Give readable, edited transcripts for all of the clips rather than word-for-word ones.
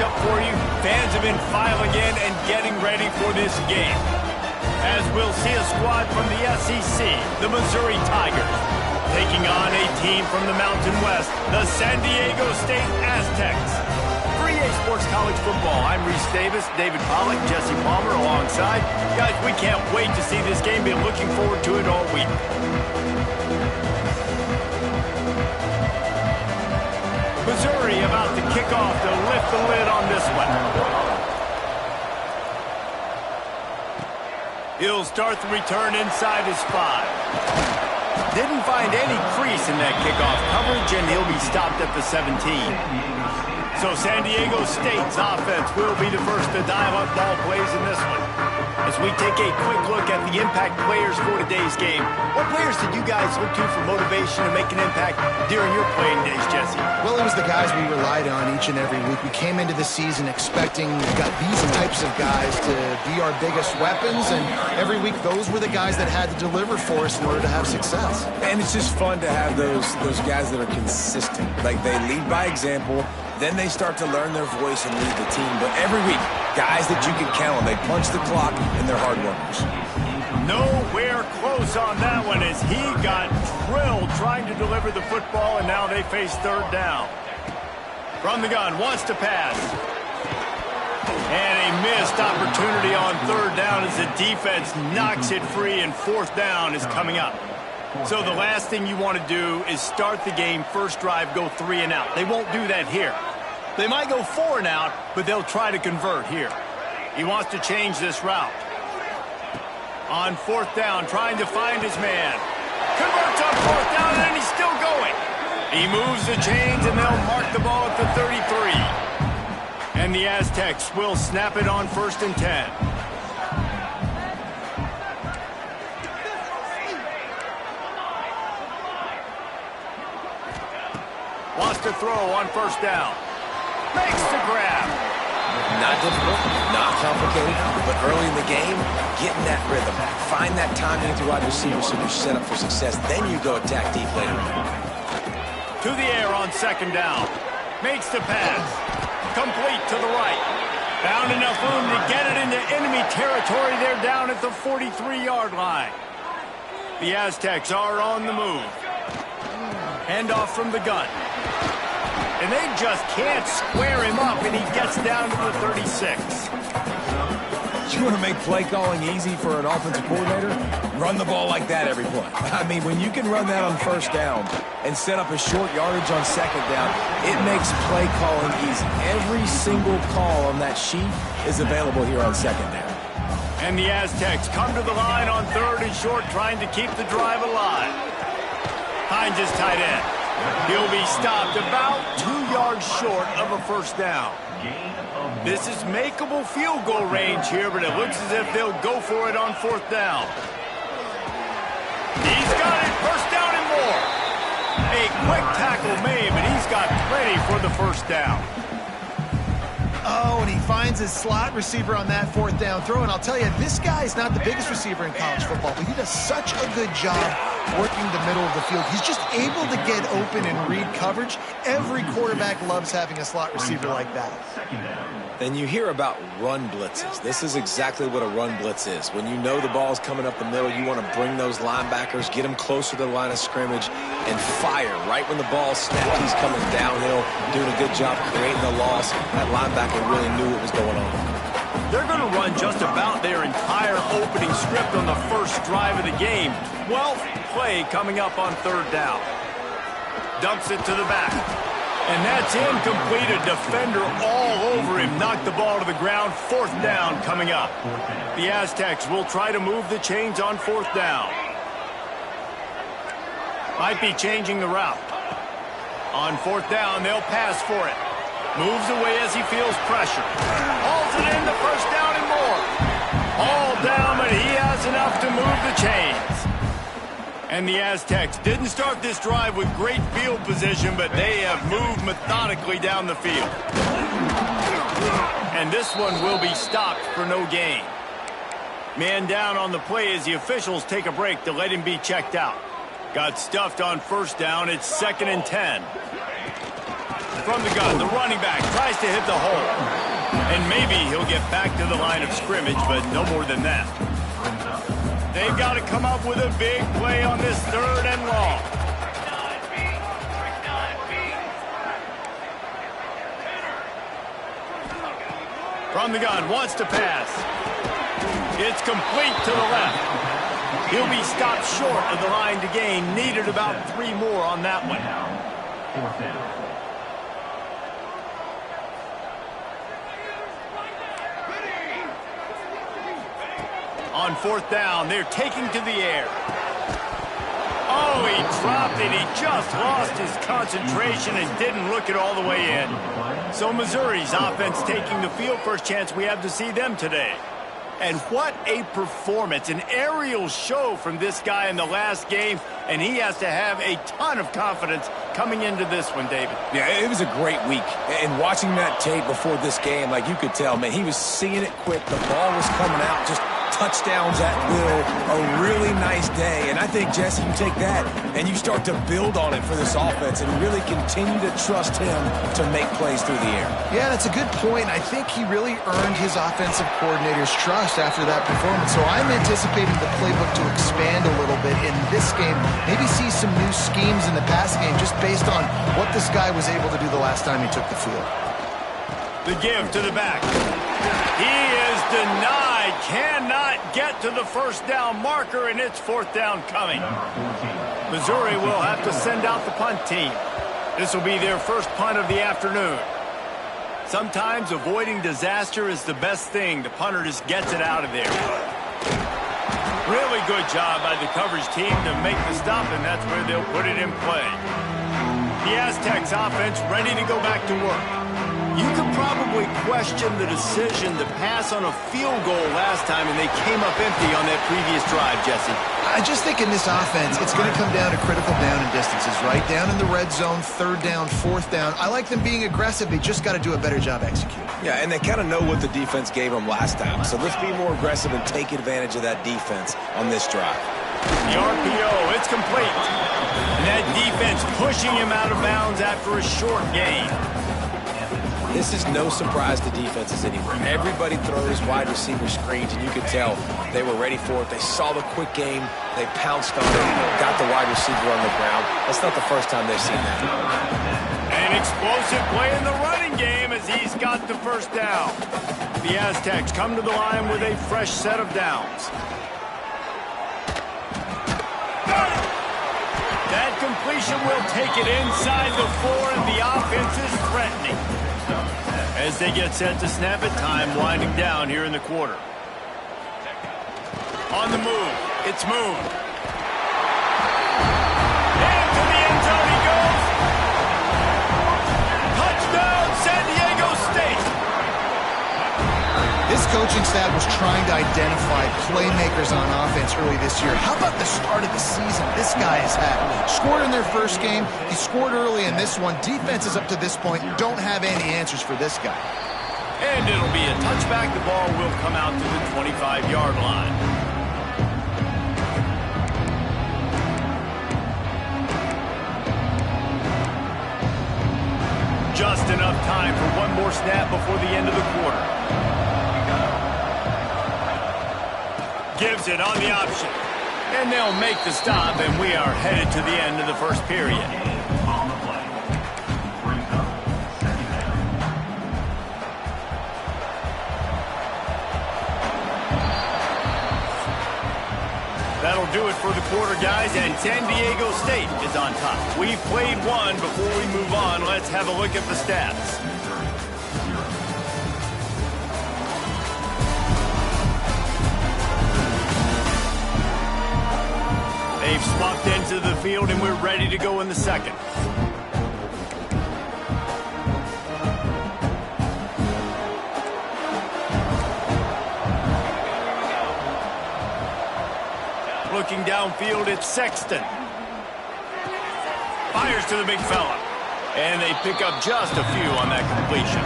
matchup for you. Fans have been filing in and getting ready for this game. As we'll see a squad from the SEC, the Missouri Tigers, taking on a team from the Mountain West, the San Diego State Aztecs. For EA Sports College Football, I'm Reese Davis, David Pollack, Jesse Palmer alongside. Guys, we can't wait to see this game. Been looking forward to it all week. Missouri about to kick off to lift the lid on this one. He'll start the return inside his 5. Didn't find any crease in that kickoff coverage, and he'll be stopped at the 17. So San Diego State's offense will be the first to dial up ball plays in this one. As we take a quick look at the impact players for today's game, what players did you guys look to for motivation to make an impact during your playing days, Jesse? Well, it was the guys we relied on each and every week. We came into the season expecting these types of guys to be our biggest weapons, and every week those were the guys that had to deliver for us in order to have success. And it's just fun to have those guys that are consistent. Like, they lead by example, then they start to learn their voice and lead the team. But every week, guys that you can count on, they punch the clock, and they're hard workers. Nowhere close on that one as he got drilled trying to deliver the football, and now they face third down. From the gun, wants to pass. And a missed opportunity on third down as the defense knocks it free, and fourth down is coming up. So the last thing you want to do is start the game, first drive, go 3 and out. They won't do that here. They might go 4 and out, but they'll try to convert here. He wants to change this route. On fourth down, trying to find his man. Converts on fourth down, and he's still going. He moves the chains, and they'll mark the ball at the 33. And the Aztecs will snap it on 1st and 10. Wants to throw on first down. Makes the grab. Not difficult, not complicated, but early in the game, get in that rhythm. Find that timing to wide receiver so you're set up for success. Then you go attack deep later. To the air on second down. Makes the pass. Complete to the right. Found enough room to get it into enemy territory. They're down at the 43-yard line. The Aztecs are on the move. Handoff from the gun. And they just can't square him up, and he gets down to the 36. You want to make play calling easy for an offensive coordinator? Run the ball like that every play. I mean, when you can run that on first down and set up a short yardage on second down, it makes play calling easy. Every single call on that sheet is available here on second down. And the Aztecs come to the line on 3rd and short, trying to keep the drive alive. Hines is tight end. He'll be stopped about 2 yards short of a first down. This is makeable field goal range here, but it looks as if they'll go for it on 4th down. He's got it, first down and more. A quick tackle made, but he's got plenty for the first down. Oh, and he finds his slot receiver on that 4th down throw. And I'll tell you, this guy's not the biggest receiver in college football, but he does such a good job working the middle of the field. He's just able to get open and read coverage. Every quarterback loves having a slot receiver like that. Then you hear about run blitzes. This is exactly what a run blitz is. When you know the ball's coming up the middle, you want to bring those linebackers, get them closer to the line of scrimmage, and fire right when the ball snapped. He's coming downhill, doing a good job creating the loss. That linebacker really knew what was going on. They're going to run just about their entire opening script on the first drive of the game. 12th play coming up on 3rd down. Dumps it to the back. And that's incomplete. A defender all over him. Knocked the ball to the ground. 4th down coming up. The Aztecs will try to move the chains on 4th down. Might be changing the route. On 4th down, they'll pass for it. Moves away as he feels pressure. Hauls it in the first down and more. All down, but he has enough to move the chains. And the Aztecs didn't start this drive with great field position, but they have moved methodically down the field. And this one will be stopped for no gain. Man down on the play as the officials take a break to let him be checked out. Got stuffed on first down. It's 2nd and 10. From the gun, the running back tries to hit the hole. And maybe he'll get back to the line of scrimmage, but no more than that. They've got to come up with a big play on this 3rd and long. From the gun, wants to pass. It's complete to the left. He'll be stopped short of the line to gain. Needed about 3 more on that one. 4th down. On 4th down, they're taking to the air. Oh, he dropped it. He just lost his concentration and didn't look it all the way in. So Missouri's offense taking the field. First chance we have to see them today. And what a performance. An aerial show from this guy in the last game, and he has to have a ton of confidence coming into this one, David. Yeah, it was a great week. And watching that tape before this game, like you could tell, man, he was seeing it quick. The ball was coming out, just touchdowns at will. A really nice day. And I think, Jesse, you take that and you start to build on it for this offense and really continue to trust him to make plays through the air. Yeah, that's a good point. I think he really earned his offensive coordinator's trust after that performance. So I'm anticipating the playbook to expand a little bit in this game. Maybe see some new schemes in the pass game just based on what this guy was able to do the last time he took the field. The give to the back. He is denied. Cannot get to the 1st down marker, and it's 4th down coming. Missouri will have to send out the punt team. This will be their first punt of the afternoon. Sometimes avoiding disaster is the best thing. The punter just gets it out of there. Really good job by the coverage team to make the stop, and that's where they'll put it in play. The Aztecs offense ready to go back to work. You could probably question the decision to pass on a field goal last time, and they came up empty on that previous drive, Jesse. I just think in this offense, it's going to come down to critical down and distances, right? Down in the red zone, 3rd down, 4th down. I like them being aggressive. They just got to do a better job executing. Yeah, and they kind of know what the defense gave them last time. So let's be more aggressive and take advantage of that defense on this drive. The RPO, it's complete. And that defense pushing him out of bounds after a short gain. This is no surprise to defenses anywhere. Everybody throws wide receiver screens, and you could tell they were ready for it. They saw the quick game. They pounced on it, got the wide receiver on the ground. That's not the first time they've seen that. An explosive play in the running game as he's got the 1st down. The Aztecs come to the line with a fresh set of downs. That completion will take it inside the 4, and the offense is threatening. As they get set to snap it, time winding down here in the quarter. On the move, it's moved. Into the end zone he goes. Touchdown, San Diego State. This coaching staff was trying to identify playmakers on offense early this year. How about the start of the season this guy has had? Scored in their first game. He scored early in this one. Defenses up to this point don't have any answers for this guy. And it'll be a touchback. The ball will come out to the 25-yard line. Just enough time for one more snap before the end of the quarter. Gives it on the option. And they'll make the stop, and we are headed to the end of the first period. That'll do it for the quarter, guys, and San Diego State is on top. We've played one. Before we move on, let's have a look at the stats. They've swapped into the field, and we're ready to go in the second. Looking downfield, it's Sexton. Fires to the big fella. And they pick up just a few on that completion.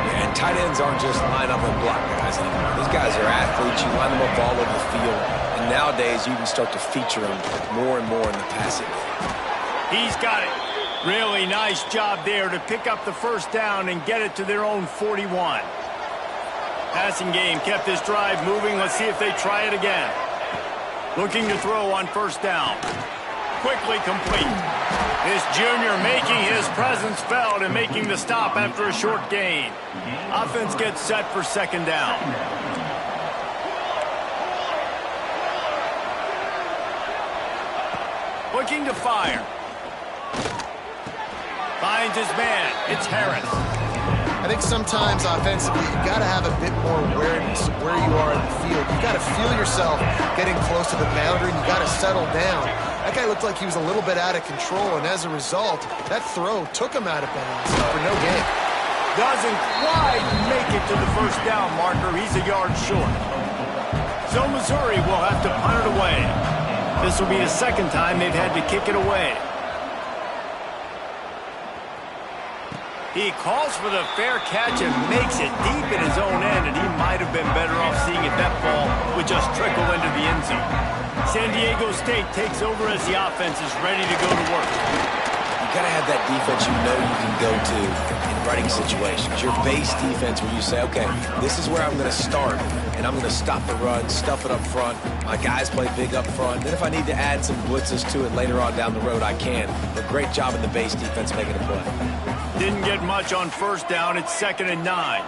Yeah, and tight ends aren't just line up and block guys anymore. These guys are athletes. You line them up all over the field. And nowadays, you can start to feature them more and more in the passing game. He's got it. Really nice job there to pick up the first down and get it to their own 41. Passing game kept this drive moving. Let's see if they try it again. Looking to throw on first down. Quickly complete. This junior making his presence felt and making the stop after a short gain. Offense gets set for second down. Looking to fire. Finds his man. It's Harris. I think sometimes offensively you got to have a bit more awareness of where you are in the field. You got to feel yourself getting close to the boundary, and you got to settle down. That guy looked like he was a little bit out of control, and as a result, that throw took him out of bounds for no gain. Doesn't quite make it to the first down marker. He's a yard short. So Missouri will have to punt it away. This will be the second time they've had to kick it away. He calls for the fair catch and makes it deep in his own end, and he might have been better off seeing if that ball would just trickle into the end zone. San Diego State takes over as the offense is ready to go to work. You got to have that defense you know you can go to in running situations. Your base defense where you say, okay, this is where I'm going to start, and I'm going to stop the run, stuff it up front. My guys play big up front. Then if I need to add some blitzes to it later on down the road, I can. But great job in the base defense making a play. Didn't get much on first down. It's 2nd and 9.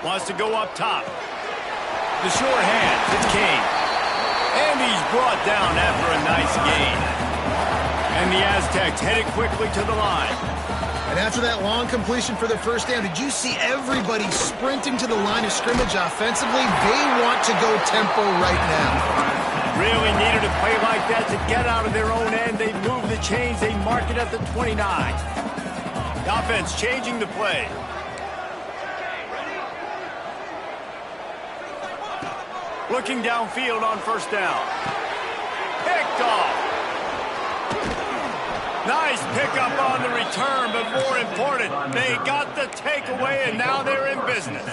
Wants to go up top. The short hand. It's Kane. And he's brought down after a nice gain. And the Aztecs headed quickly to the line. And after that long completion for the first down, did you see everybody sprinting to the line of scrimmage offensively? They want to go tempo right now. Really needed a play like that to get out of their own end. They move the chains. They mark it at the 29. The offense changing the play. Looking downfield on first down. Picked off. Nice pickup on the return, but more important, they got the takeaway, and now they're in business.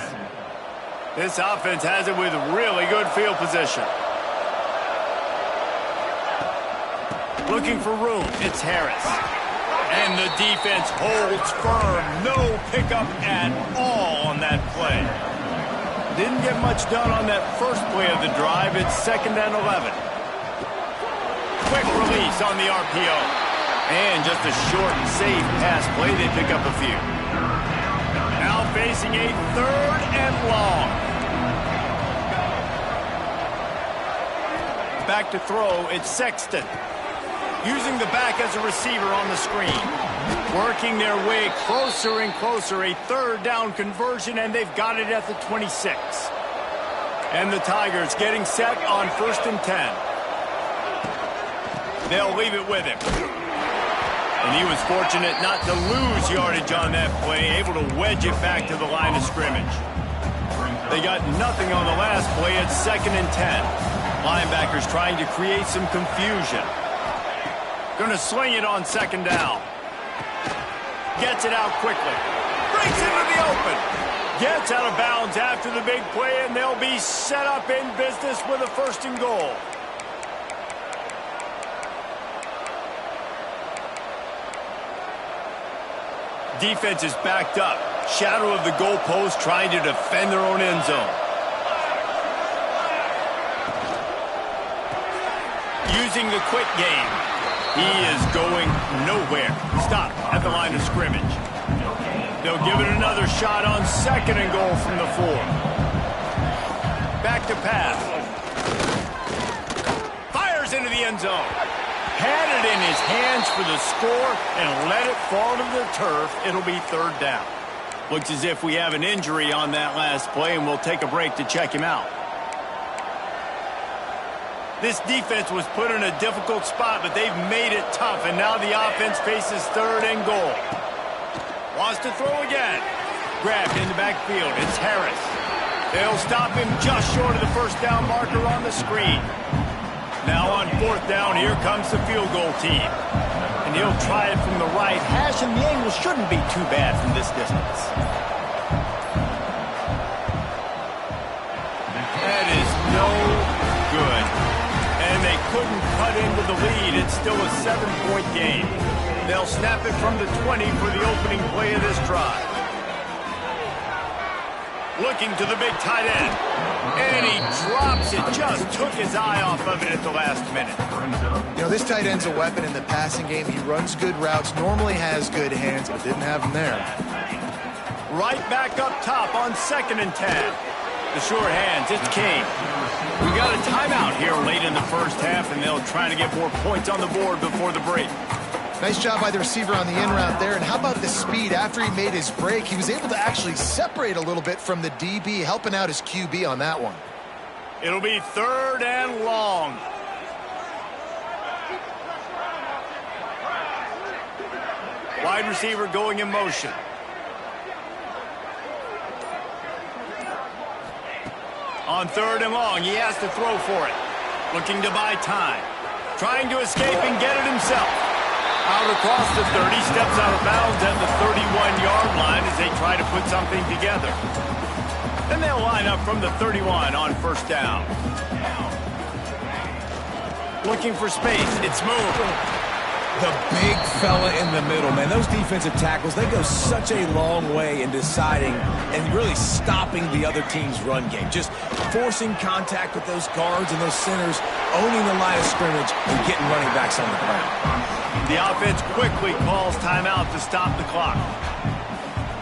This offense has it with really good field position. Looking for room, it's Harris. And the defense holds firm. No pickup at all on that play. Didn't get much done on that first play of the drive. It's 2nd and 11. Quick release on the RPO. And just a short and safe pass play. They pick up a few. Now facing a 3rd and long. Back to throw, it's Sexton. Using the back as a receiver on the screen. Working their way closer and closer. A 3rd down conversion, and they've got it at the 26. And the Tigers getting set on 1st and 10. They'll leave it with him. And he was fortunate not to lose yardage on that play, able to wedge it back to the line of scrimmage. They got nothing on the last play. It's 2nd and 10. Linebackers trying to create some confusion. Going to sling it on 2nd down. Gets it out quickly. Breaks into the open. Gets out of bounds after the big play, and they'll be set up in business with a 1st and goal. Defense is backed up. Shadow of the goalpost trying to defend their own end zone. Using the quick game. He is going nowhere. Stop at the line of scrimmage. They'll give it another shot on 2nd and goal from the 4. Back to pass. Fires into the end zone. Had it in his hands for the score and let it fall to the turf. It'll be 3rd down. Looks as if we have an injury on that last play, and we'll take a break to check him out. This defense was put in a difficult spot, but they've made it tough, and now the offense faces 3rd and goal. Wants to throw again. Grabbed in the backfield. It's Harris. They'll stop him just short of the 1st down marker on the screen. Now on 4th down, here comes the field goal team. And he'll try it from the right hash, and the angle shouldn't be too bad from this distance. That is no good. And they couldn't cut in with the lead. It's still a 7-point game. They'll snap it from the 20 for the opening play of this drive. Looking to the big tight end. And he drops it. Just took his eye off of it at the last minute. You know, this tight end's a weapon in the passing game. He runs good routes, normally has good hands, but didn't have them there. Right back up top on 2nd and 10. The short hands, it's King. We got a timeout here late in the first half, and they'll try to get more points on the board before the break. Nice job by the receiver on the in route there. And how about the speed? After he made his break, he was able to actually separate a little bit from the DB, helping out his QB on that one. It'll be 3rd and long. Wide receiver going in motion. On 3rd and long, he has to throw for it. Looking to buy time. Trying to escape and get it himself. Out across the 30, steps out of bounds at the 31-yard line as they try to put something together. Then they'll line up from the 31 on 1st down. Looking for space. It's moved. The big fella in the middle, man. Those defensive tackles, they go such a long way in deciding and really stopping the other team's run game. Just forcing contact with those guards and those centers, owning the line of scrimmage, and getting running backs on the ground. The offense quickly calls timeout to stop the clock.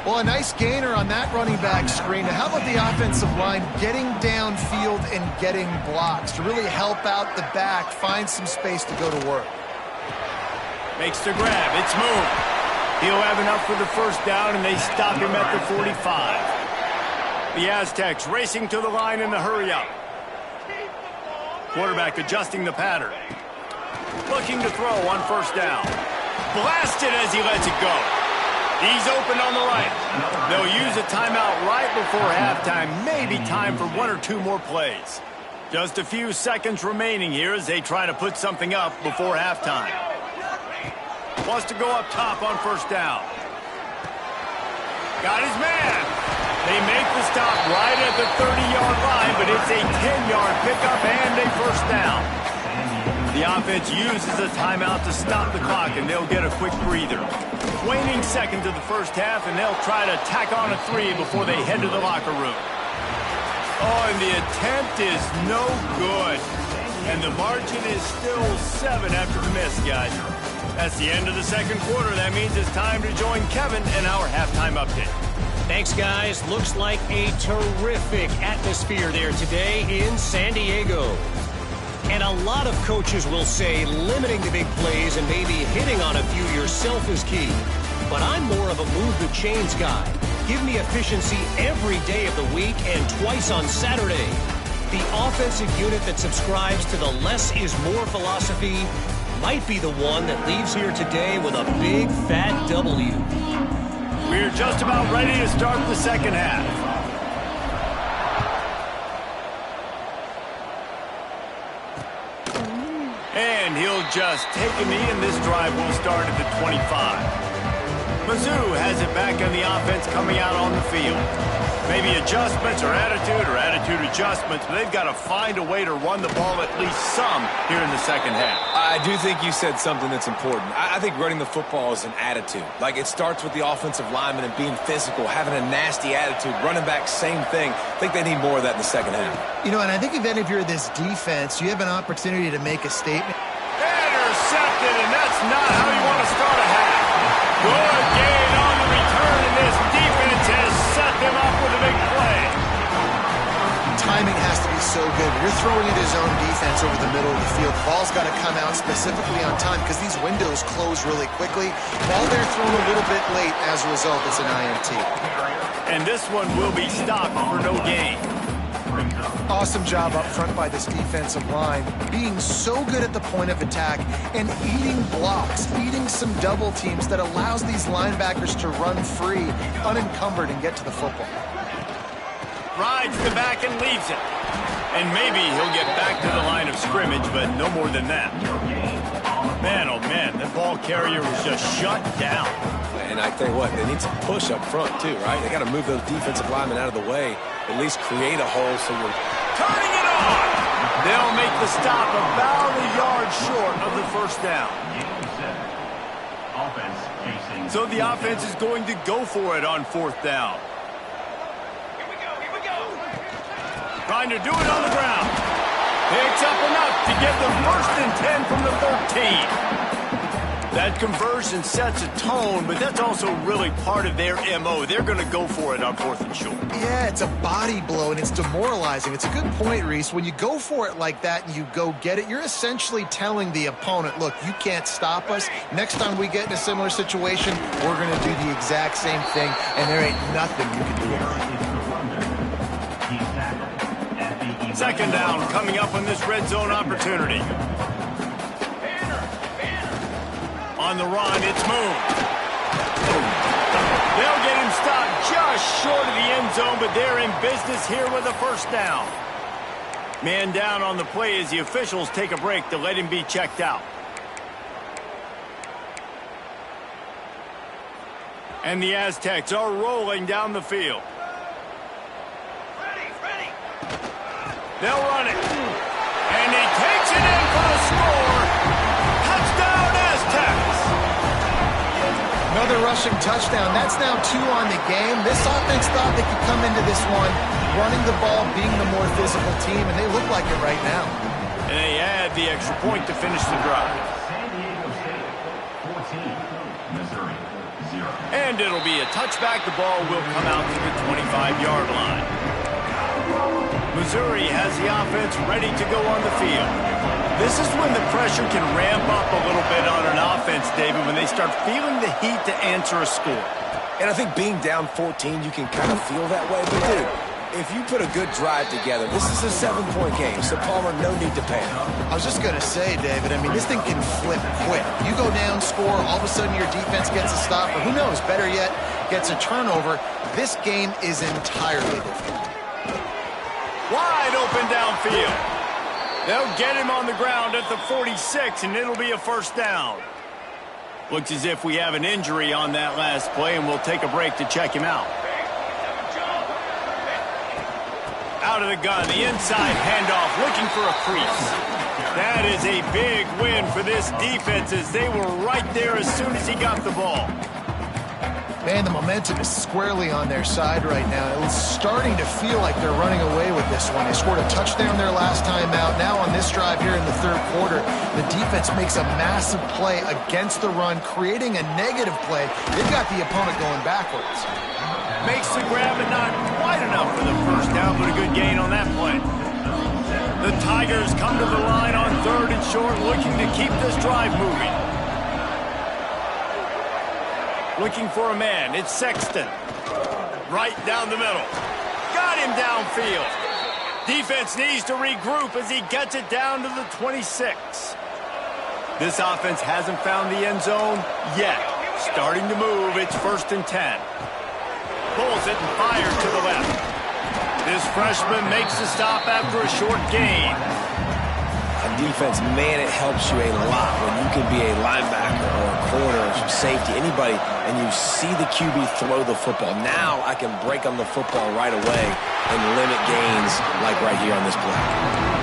Well, a nice gainer on that running back screen. How about the offensive line getting downfield and getting blocks to really help out the back, find some space to go to work? Makes the grab. It's moved. He'll have enough for the 1st down, and they stop him at the 45. The Aztecs racing to the line in the hurry-up. Quarterback adjusting the pattern. Looking to throw on 1st down. Blasted as he lets it go. He's open on the right. They'll use a timeout right before halftime. Maybe time for 1 or 2 more plays. Just a few seconds remaining here as they try to put something up before halftime. Wants to go up top on 1st down. Got his man. They make the stop right at the 30-yard line, but it's a 10-yard pickup and a 1st down. The offense uses a timeout to stop the clock, and they'll get a quick breather. Waning seconds of the 1st half, and they'll try to tack on a 3 before they head to the locker room. Oh, and the attempt is no good. And the margin is still 7 after the miss, guys. That's the end of the 2nd quarter. That means it's time to join Kevin in our halftime update. Thanks, guys. Looks like a terrific atmosphere there today in San Diego. And a lot of coaches will say limiting the big plays and maybe hitting on a few yourself is key. But I'm more of a move the chains guy. Give me efficiency every day of the week and twice on Saturday. The offensive unit that subscribes to the less is more philosophy might be the one that leaves here today with a big fat W. We're just about ready to start the 2nd half. And he'll just take a knee, and this drive will start at the 25. Mizzou has it back on the offense coming out on the field. Maybe adjustments or attitude adjustments, but they've got to find a way to run the ball at least some here in the 2nd half. I do think you said something that's important. I think running the football is an attitude. Like, it starts with the offensive lineman and being physical, having a nasty attitude. Running back, same thing. I think they need more of that in the 2nd half. You know, and I think if you're this defense, you have an opportunity to make a statement. Intercepted, and that's not how you want to start a half. Good gain on the return, and this defense has set them up with a big play. Timing has to be so good. You're throwing at his own defense over the middle of the field. The ball's got to come out specifically on time because these windows close really quickly. Ball there thrown a little bit late. As a result, it's an INT. And this one will be stopped for no gain. Awesome job up front by this defensive line, being so good at the point of attack and eating blocks, eating some double teams that allows these linebackers to run free, unencumbered, and get to the football. Rides the back and leaves it. And maybe he'll get back to the line of scrimmage, but no more than that. Man, oh man, the ball carrier was just shut down. And I tell you what, they need some push up front too, right? They got to move those defensive linemen out of the way, at least create a hole so you're turning it on. They'll make the stop about a yard short of the first down. So the offense is going to go for it on fourth down. Here we go. Trying to do it on the ground. Picks up enough to get the 1st and 10 from the 13. That conversion sets a tone, but that's also really part of their MO. They're going to go for it on 4th and short. Yeah, it's a body blow, and it's demoralizing. It's a good point, Reese. When you go for it like that and you go get it, you're essentially telling the opponent, look, you can't stop us. Next time we get in a similar situation, we're going to do the exact same thing, and there ain't nothing you can do about it. 2nd down coming up on this red zone opportunity. On the run, it's Moon. They'll get him stopped just short of the end zone, but they're in business here with a 1st down. Man down on the play as the officials take a break to let him be checked out. And the Aztecs are rolling down the field. Ready. They'll run it. And he takes it in for the score. Touchdown, Aztecs! Another rushing touchdown. That's now 2 on the game. This offense thought they could come into this one running the ball, being the more physical team, and they look like it right now. And they add the extra point to finish the drive. And it'll be a touchback. The ball will come out to the 25-yard line. Missouri has the offense ready to go on the field. This is when the pressure can ramp up a little bit on an offense, David, when they start feeling the heat to answer a score. And I think being down 14, you can kind of feel that way. But, dude, if you put a good drive together, this is a 7-point game, so Palmer, no need to panic. I was just going to say, David, I mean, this thing can flip quick. You go down, score, all of a sudden your defense gets a stop, or who knows, better yet, gets a turnover. This game is entirely different. Wide open downfield. They'll get him on the ground at the 46, and it'll be a 1st down. Looks as if we have an injury on that last play, and we'll take a break to check him out. Out of the gun, the inside handoff, looking for a crease. That is a big win for this defense as they were right there as soon as he got the ball. Man, the momentum is squarely on their side right now. It was starting to feel like they're running away with this one. They scored a touchdown their last time out. Now on this drive here in the 3rd quarter, the defense makes a massive play against the run, creating a negative play. They've got the opponent going backwards. Makes the grab, but not quite enough for the 1st down, but a good gain on that play. The Tigers come to the line on 3rd and short, looking to keep this drive moving. Looking for a man. It's Sexton. Right down the middle. Got him downfield. Defense needs to regroup as he gets it down to the 26. This offense hasn't found the end zone yet. Starting to move. It's 1st and 10. Pulls it and fires to the left. This freshman makes the stop after a short gain. On defense, man, it helps you a lot when you can be a linebacker or a corner, or safety, anybody, and you see the QB throw the football. Now I can break on the football right away and limit gains like right here on this play.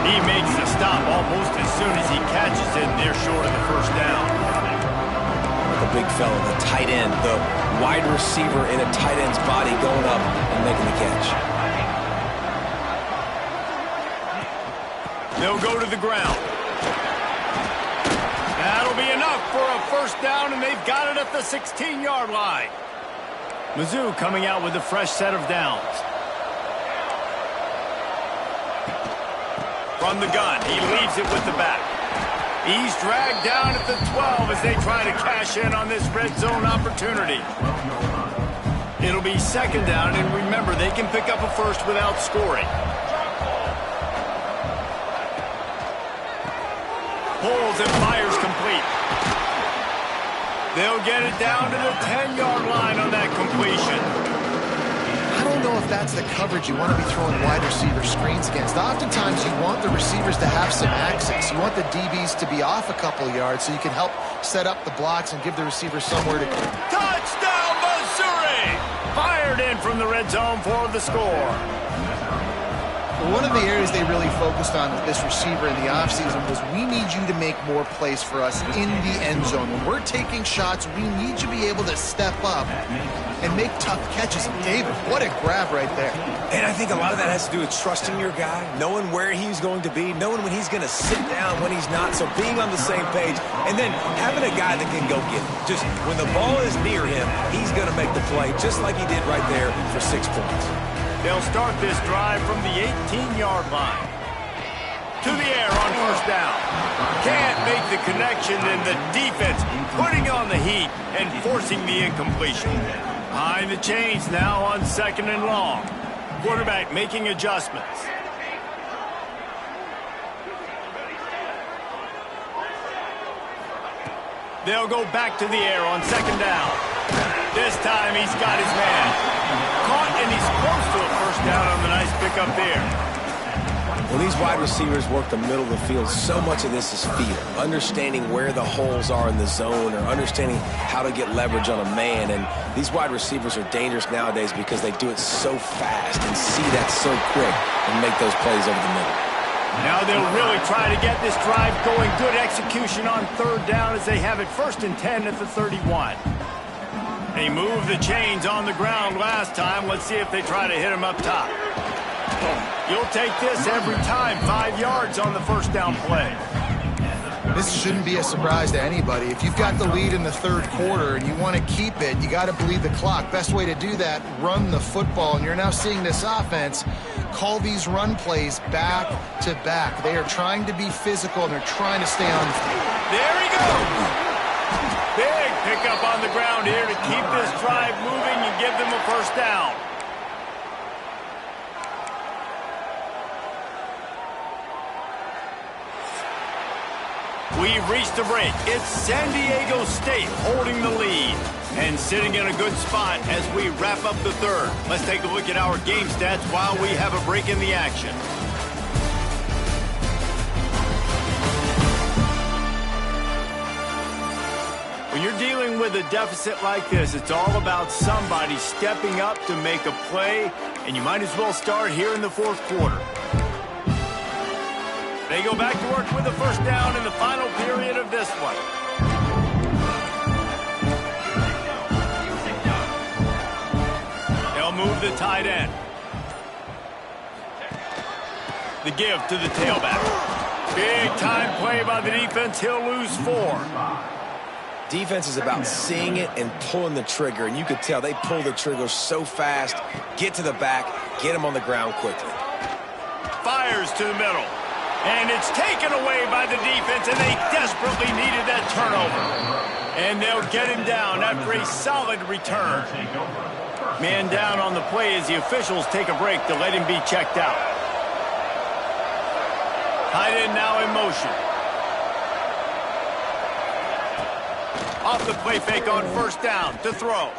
He makes the stop almost as soon as he catches it. They're short of the 1st down. The big fella, the tight end, the wide receiver in a tight end's body going up and making the catch. They'll go to the ground. That'll be enough for a 1st down, and they've got it at the 16-yard line. Mizzou coming out with a fresh set of downs. From the gun, he leaves it with the back. He's dragged down at the 12 as they try to cash in on this red zone opportunity. It'll be 2nd down, and remember, they can pick up a 1st without scoring. Pulls and fires complete. They'll get it down to the 10-yard line on that completion. I don't know if that's the coverage you want to be throwing wide receiver screens against. Oftentimes, you want the receivers to have some access. You want the DBs to be off a couple of yards so you can help set up the blocks and give the receivers somewhere to go. Touchdown, Missouri! Fired in from the red zone for the score. One of the areas they really focused on with this receiver in the offseason was we need you to make more plays for us in the end zone. When we're taking shots, we need you to be able to step up and make tough catches. And David, what a grab right there. And I think a lot of that has to do with trusting your guy, knowing where he's going to be, knowing when he's going to sit down, when he's not, so being on the same page, and then having a guy that can go get it. Just when the ball is near him, he's going to make the play, just like he did right there for 6 points. They'll start this drive from the 18-yard line. To the air on first down. Can't make the connection, and the defense putting on the heat and forcing the incompletion. Behind the chains now on 2nd and long. Quarterback making adjustments. They'll go back to the air on 2nd down. This time he's got his man. Caught, and he's close to a first down on the nice pickup there. When these wide receivers work the middle of the field, so much of this is feel. Understanding where the holes are in the zone or understanding how to get leverage on a man. And these wide receivers are dangerous nowadays because they do it so fast and see that so quick and make those plays over the middle. Now they'll really try to get this drive going. Good execution on 3rd down as they have it 1st and 10 at the 31. They moved the chains on the ground last time. Let's see if they try to hit him up top. You'll take this every time. 5 yards on the 1st down play. This shouldn't be a surprise to anybody. If you've got the lead in the 3rd quarter and you want to keep it, you got to bleed the clock. Best way to do that, run the football. And you're now seeing this offense call these run plays back to back. They are trying to be physical, and they're trying to stay on the field. There he goes. Big pickup on the ground here to keep this drive moving and give them a 1st down. We've reached a break. It's San Diego State holding the lead and sitting in a good spot as we wrap up the 3rd. Let's take a look at our game stats while we have a break in the action. When you're dealing with a deficit like this, it's all about somebody stepping up to make a play, and you might as well start here in the 4th quarter. They go back to work with the 1st down in the final period of this one. They'll move the tight end. The give to the tailback. Big time play by the defense. He'll lose 4. Defense is about seeing it and pulling the trigger, and you could tell they pull the trigger so fast, get to the back, get him on the ground quickly. Fires to the middle. And it's taken away by the defense, and they desperately needed that turnover. And they'll get him down after a solid return. Man down on the play as the officials take a break to let him be checked out. Tight end now in motion. Off the play fake on 1st down to throw.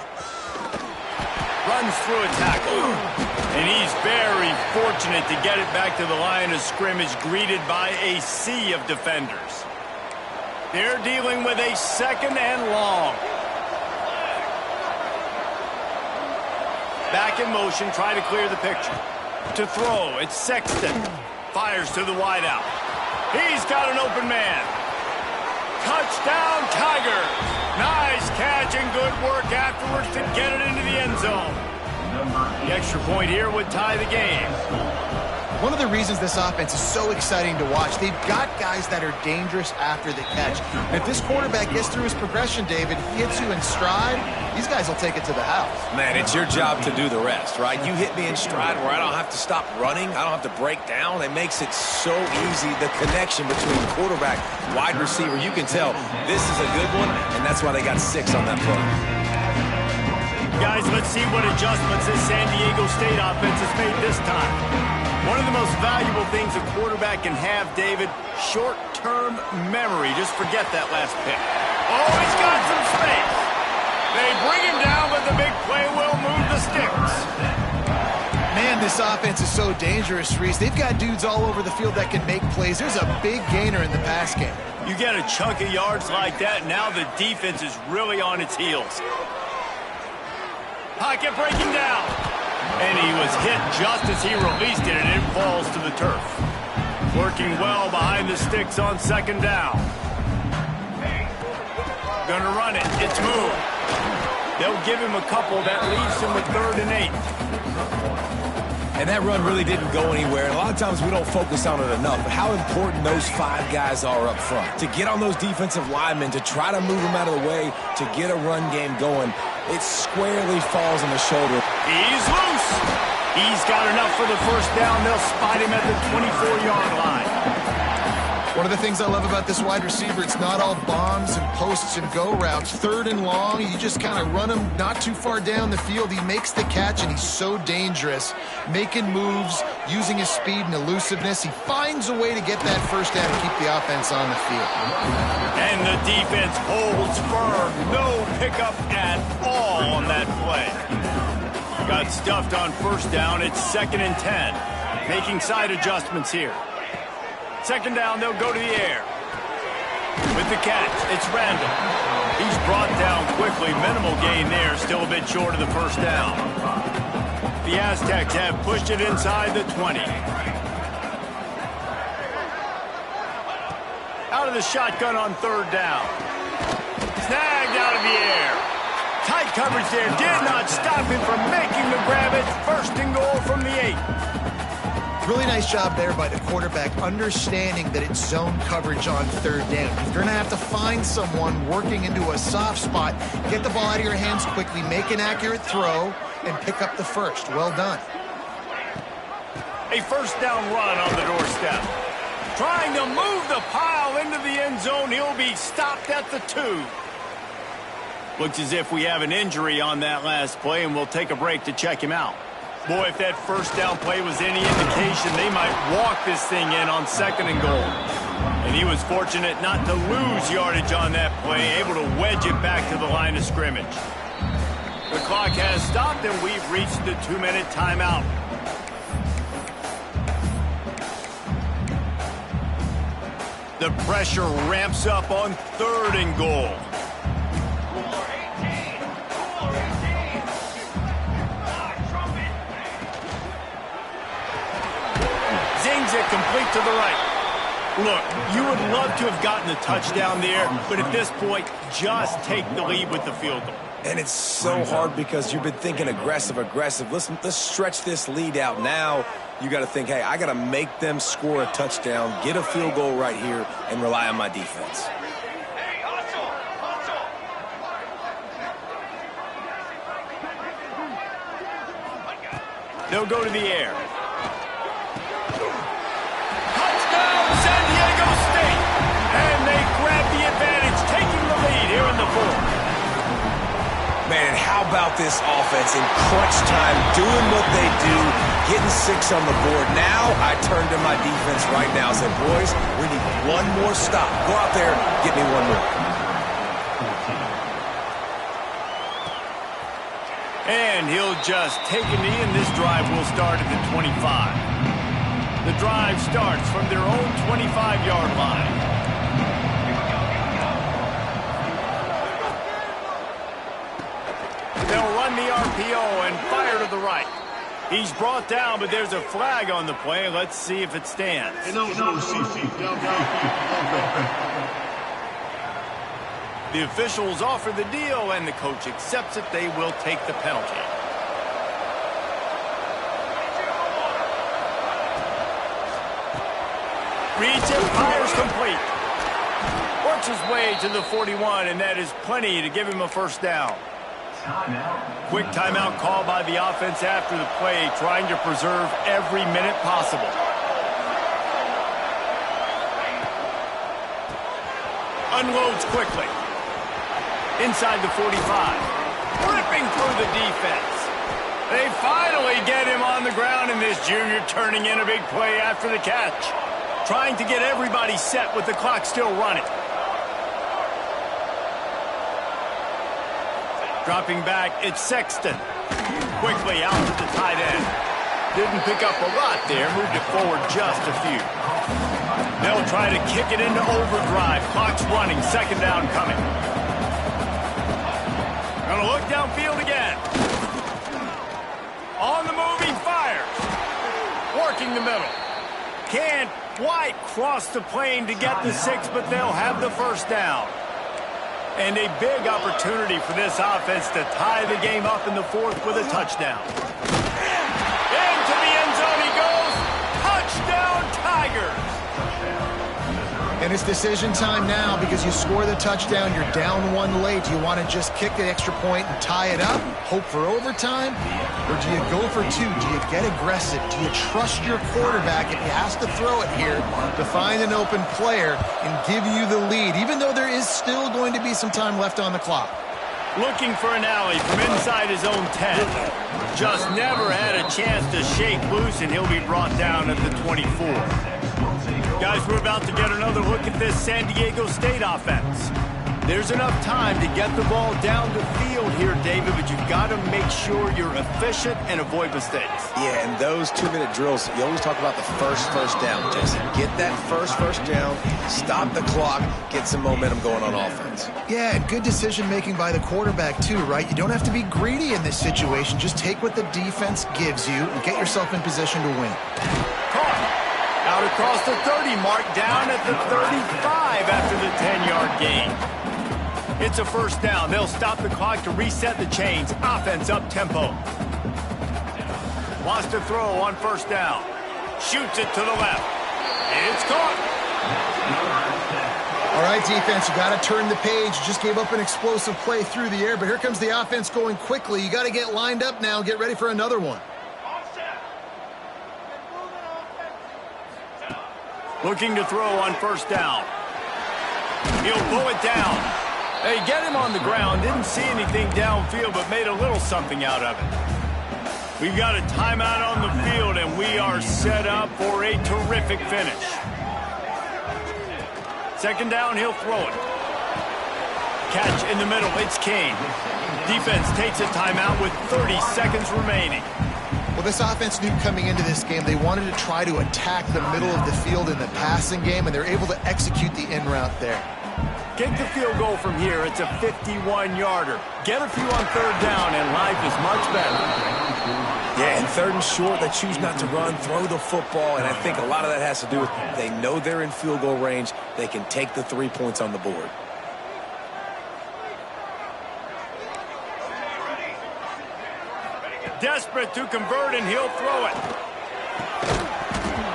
Runs through a tackle. And he's very fortunate to get it back to the line of scrimmage, greeted by a sea of defenders. They're dealing with a 2nd and long. Back in motion, try to clear the picture. To throw, it's Sexton. Fires to the wideout. He's got an open man. Touchdown, Tigers. Nice catch and good work afterwards to get it into the end zone. The extra point here would tie the game. One of the reasons this offense is so exciting to watch, they've got guys that are dangerous after the catch. And if this quarterback gets through his progression, David, hits you in stride, these guys will take it to the house. Man, it's your job to do the rest, right? You hit me in stride where I don't have to stop running. I don't have to break down. It makes it so easy, the connection between quarterback, wide receiver. You can tell this is a good one, and that's why they got 6 on that play. Guys, let's see what adjustments this San Diego State offense has made this time. One of the most valuable things a quarterback can have, David, short-term memory. Just forget that last pick. Oh, he's got some space. They bring him down, but the big play will move the sticks. Man, this offense is so dangerous, Reese. They've got dudes all over the field that can make plays. There's a big gainer in the pass game. You get a chunk of yards like that, now the defense is really on its heels. Pocket breaking down. And he was hit just as he released it, and it falls to the turf. Working well behind the sticks on second down. Gonna run it. It's moved. They'll give him a couple. That leaves him with 3rd and 8. And that run really didn't go anywhere. And a lot of times we don't focus on it enough, but how important those 5 guys are up front. To get on those defensive linemen, to try to move them out of the way, to get a run game going, it squarely falls on the shoulder. He's loose. He's got enough for the first down. They'll spot him at the 24-yard line. One of the things I love about this wide receiver, it's not all bombs and posts and go routes. 3rd and long, you just kind of run him not too far down the field. He makes the catch, and he's so dangerous. Making moves, using his speed and elusiveness. He finds a way to get that first down and keep the offense on the field. And the defense holds firm. No pickup at all on that play. Got stuffed on first down. It's 2nd and 10. Making side adjustments here. 2nd down, they'll go to the air. With the catch, it's Randall. He's brought down quickly. Minimal gain there, still a bit short of the first down. The Aztecs have pushed it inside the 20. Out of the shotgun on 3rd down. Snagged out of the air. Tight coverage there did not stop him from making the grab. It's 1st and goal from the 8. Really nice job there by the quarterback, understanding that it's zone coverage on 3rd down. You're going to have to find someone working into a soft spot, get the ball out of your hands quickly, make an accurate throw, and pick up the first. Well done. A first down run on the doorstep. Trying to move the pile into the end zone. He'll be stopped at the 2. Looks as if we have an injury on that last play, and we'll take a break to check him out. Boy, if that first down play was any indication, they might walk this thing in on 2nd and goal. And he was fortunate not to lose yardage on that play, able to wedge it back to the line of scrimmage. The clock has stopped, and we've reached the 2-minute timeout. The pressure ramps up on 3rd and goal. Zings it complete to the right. Look, you would love to have gotten a touchdown there, but at this point, just take the lead with the field goal. And it's so hard because you've been thinking aggressive. Listen, let's stretch this lead out now. You got to think, hey, I got to make them score a touchdown, get a field goal right here, and rely on my defense. They'll go to the air. Touchdown, San Diego State! And they grab the advantage, taking the lead here in the 4th. Man, and how about this offense in crunch time, doing what they do, getting 6 on the board. Now I turn to my defense right now and say, boys, we need one more stop. Go out there, get me one more. And he'll just take a knee, and this drive will start at the 25. The drive starts from their own 25-yard line. They'll run the RPO and fire to the right. He's brought down, but there's a flag on the play. Let's see if it stands. The officials offer the deal, and the coach accepts it. They will take the penalty. Reads it, fires complete. Works his way to the 41, and that is plenty to give him a first down. Quick timeout call by the offense after the play, trying to preserve every minute possible. Unloads quickly. Inside the 45. Ripping through the defense. They finally get him on the ground, and this junior turning in a big play after the catch. Trying to get everybody set with the clock still running. Dropping back, it's Sexton. Quickly out to the tight end. Didn't pick up a lot there, moved it forward just a few. They'll try to kick it into overdrive. Clock's running, 2nd down coming. Gonna look downfield again. On the move, he fires. Working the middle. Can't quite cross the plane to get the 6, but they'll have the first down. And a big opportunity for this offense to tie the game up in the 4th with a touchdown. Into the end zone he goes. Touchdown, Tigers. And it's decision time now because you score the touchdown, you're down 1 late. Do you want to just kick the extra point and tie it up, hope for overtime? Or do you go for 2? Do you get aggressive? Do you trust your quarterback if he has to throw it here to find an open player and give you the lead, even though there is still going to be some time left on the clock? Looking for an alley from inside his own 10. Just never had a chance to shake loose, and he'll be brought down at the 24. Guys, we're about to get another look at this San Diego State offense. There's enough time to get the ball down the field here, David, but you've got to make sure you're efficient and avoid mistakes. Yeah, and those 2-minute drills, you always talk about the first down, Jesse. Get that first down, stop the clock, get some momentum going on offense. Yeah, and good decision-making by the quarterback, too, right? You don't have to be greedy in this situation. Just take what the defense gives you and get yourself in position to win. Caught. Out across the 30 mark, down at the 35 after the 10-yard gain. It's a first down. They'll stop the clock to reset the chains. Offense up-tempo. Wants to throw on first down. Shoots it to the left. It's caught. All right, defense, you got to turn the page. You just gave up an explosive play through the air, but here comes the offense going quickly. You got to get lined up now. Get ready for another one. Looking to throw on first down. He'll pull it down. They get him on the ground. Didn't see anything downfield, but made a little something out of it. We've got a timeout on the field, and we are set up for a terrific finish. Second down, he'll throw it. Catch in the middle. It's Kane. Defense takes a timeout with 30 seconds remaining. Well, this offense knew coming into this game they wanted to try to attack the middle of the field in the passing game, and they're able to execute the in route there. Kick the field goal from here. It's a 51-yarder. Get a few on third down, and life is much better. Yeah, and 3rd and short, they choose not to run, throw the football, and I think a lot of that has to do with they know they're in field goal range. They can take the 3 points on the board. Desperate to convert, and he'll throw it.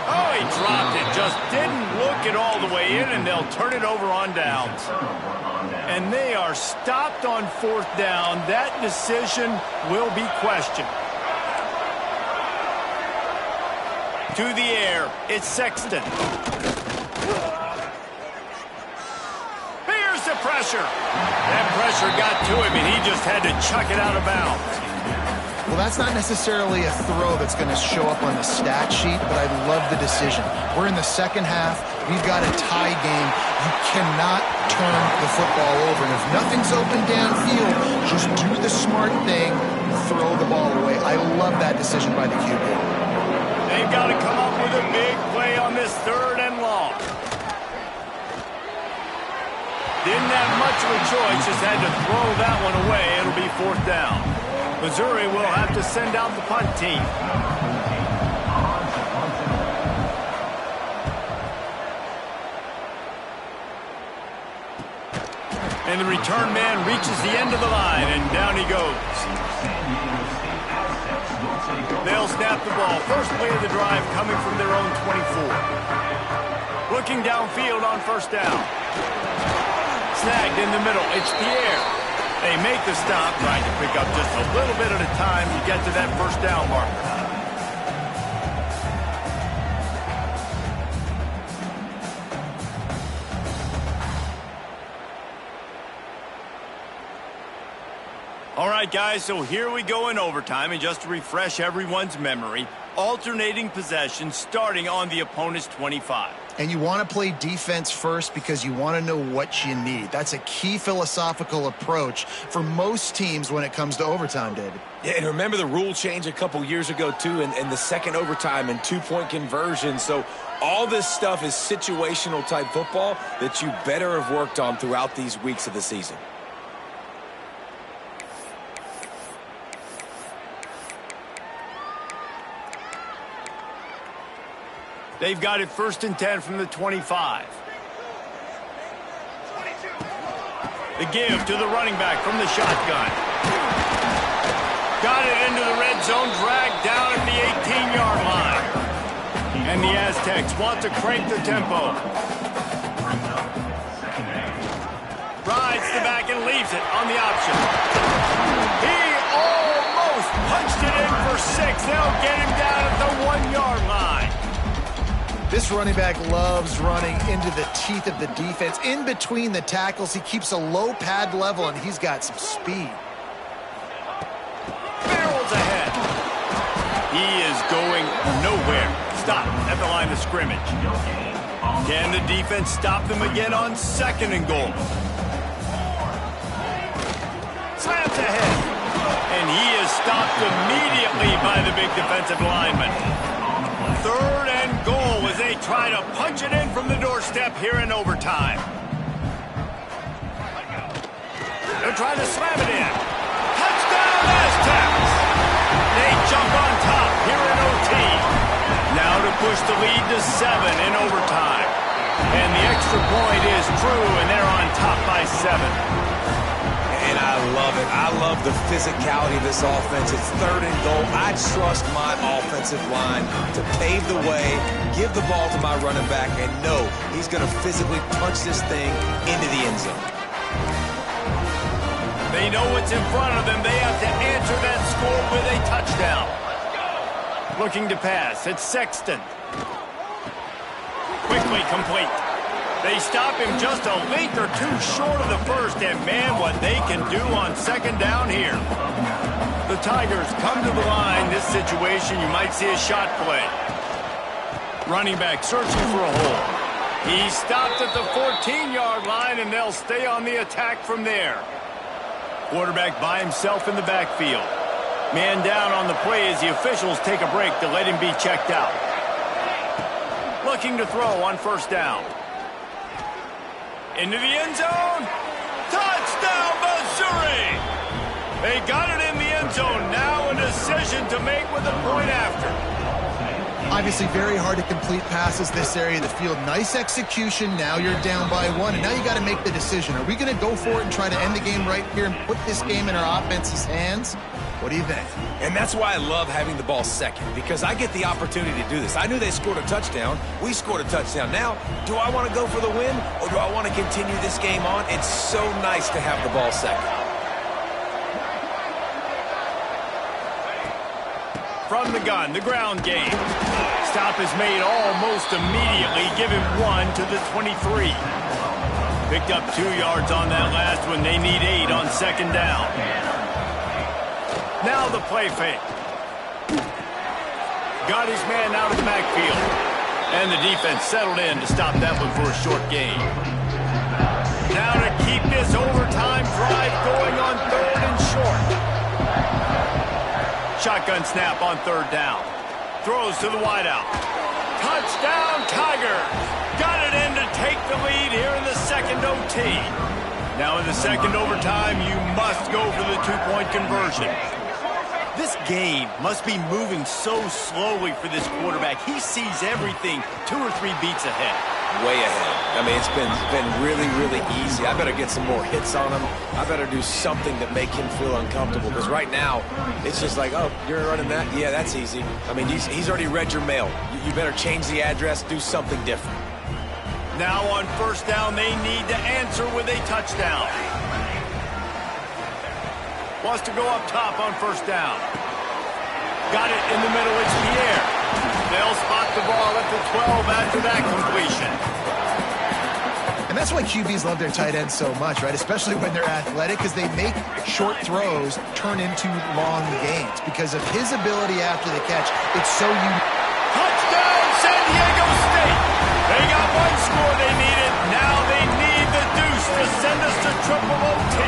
Oh, he dropped it. Just didn't look it all the way in, and they'll turn it over on downs. And they are stopped on 4th down. That decision will be questioned. To the air, it's Sexton. Here's the pressure. That pressure got to him, and he just had to chuck it out of bounds. Well, that's not necessarily a throw that's going to show up on the stat sheet, but I love the decision. We're in the second half. We've got a tie game. You cannot turn the football over. And if nothing's open downfield, just do the smart thing, throw the ball away. I love that decision by the QB. They've got to come up with a big play on this 3rd and long. Didn't have much of a choice, just had to throw that one away. It'll be 4th down. Missouri will have to send out the punt team. And the return man reaches the end of the line, and down he goes. They'll snap the ball. First play of the drive coming from their own 24. Looking downfield on first down. Snagged in the middle. It's Pierre. They make the stop, trying to pick up just a little bit at a time to get to that first down marker. All right, guys, so here we go in overtime, and just to refresh everyone's memory, alternating possession starting on the opponent's 25. And you want to play defense first because you want to know what you need. That's a key philosophical approach for most teams when it comes to overtime, David. Yeah, and remember the rule change a couple years ago, too, and the second overtime and 2-point conversion. So all this stuff is situational type football that you better have worked on throughout these weeks of the season. They've got it 1st and 10 from the 25. The give to the running back from the shotgun. Got it into the red zone, dragged down at the 18-yard line. And the Aztecs want to crank the tempo. Rides the back and leaves it on the option. He almost punched it in for 6. They'll get him down at the 1-yard line. This running back loves running into the teeth of the defense. In between the tackles, he keeps a low pad level, and he's got some speed. Barrels ahead. He is going nowhere. Stop at the line of scrimmage. Can the defense stop them again on 2nd and goal? Slams ahead. And he is stopped immediately by the big defensive lineman. 3rd and goal as they try to punch it in from the doorstep here in overtime. They're trying to slam it in. Touchdown, Aztecs! They jump on top here in OT. Now to push the lead to 7 in overtime. And the extra point is true, and they're on top by 7. And I love it. I love the physicality of this offense. It's 3rd and goal. I trust my offensive line to pave the way, give the ball to my running back, and know he's going to physically punch this thing into the end zone. They know what's in front of them. They have to answer that score with a touchdown. Looking to pass. It's Sexton. Quickly complete. They stop him just a length or two short of the 1st, and man, what they can do on 2nd down here. The Tigers come to the line. This situation, you might see a shot play. Running back searching for a hole. He stopped at the 14-yard line, and they'll stay on the attack from there. Quarterback by himself in the backfield. Man down on the play as the officials take a break to let him be checked out. Looking to throw on 1st down. Into the end zone. Touchdown, Missouri! They got it in the end zone. Now a decision to make with a point after. Obviously very hard to complete passes this area of the field. Nice execution. Now you're down by 1, and now you got to make the decision. Are we going to go for it and try to end the game right here and put this game in our offense's hands? What do you think? And that's why I love having the ball 2nd, because I get the opportunity to do this. I knew they scored a touchdown. We scored a touchdown. Now, do I want to go for the win, or do I want to continue this game on? It's so nice to have the ball 2nd. From the gun, the ground game. Stop is made almost immediately. Give him 1 to the 23. Picked up 2 yards on that last one. They need 8 on 2nd down. Now the play fake. Got his man out of the backfield. And the defense settled in to stop that one for a short gain. Now to keep this overtime drive going on 3rd and short. Shotgun snap on 3rd down. Throws to the wideout. Touchdown, Tigers! Got it in to take the lead here in the 2nd OT. Now in the 2nd overtime, you must go for the 2-point conversion. This game must be moving so slowly for this quarterback. He sees everything 2 or 3 beats ahead. Way ahead. I mean, it's been really, really easy. I better get some more hits on him. I better do something to make him feel uncomfortable, because right now, it's just like, oh, you're running that? Yeah, that's easy. I mean, he's already read your mail. You better change the address, do something different. Now on 1st down, they need to answer with a touchdown. Wants to go up top on 1st down. Got it in the middle, it's Pierre. They'll spot the ball at the 12 after that completion. And that's why QBs love their tight ends so much, right? Especially when they're athletic, because they make short throws turn into long gains. Because of his ability after the catch, it's so unique. Touchdown, San Diego State! They got 1 score they needed. Now they need the deuce to send us to triple OT.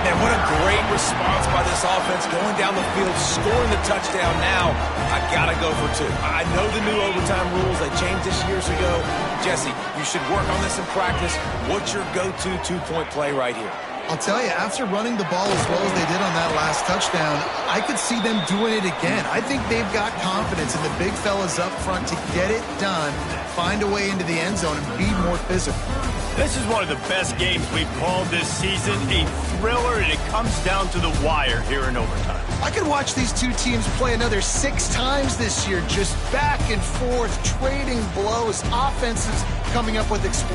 Man, what a great response by this offense, going down the field, scoring the touchdown. Now, I gotta go for 2. I know the new overtime rules, they changed this years ago. Jesse, you should work on this in practice. What's your go-to 2-point play right here? I'll tell you, after running the ball as well as they did on that last touchdown, I could see them doing it again. I think they've got confidence in the big fellas up front to get it done, find a way into the end zone, and be more physical. This is one of the best games we've called this season, a thriller, and it comes down to the wire here in overtime. I could watch these two teams play another 6 times this year, just back and forth, trading blows, offenses coming up with explosive.